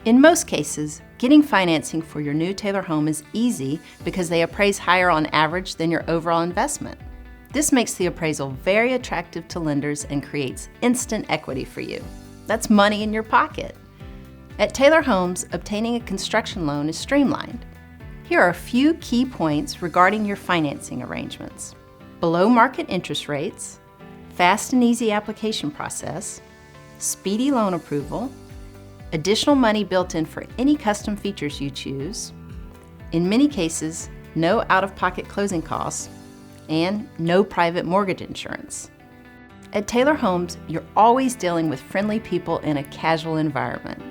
In most cases, getting financing for your new Taylor home is easy because they appraise higher on average than your overall investment. This makes the appraisal very attractive to lenders and creates instant equity for you. That's money in your pocket. At Taylor Homes, obtaining a construction loan is streamlined. Here are a few key points regarding your financing arrangements: below market interest rates, fast and easy application process, speedy loan approval, additional money built in for any custom features you choose, in many cases, no out-of-pocket closing costs, and no private mortgage insurance. At Taylor Homes, you're always dealing with friendly people in a casual environment.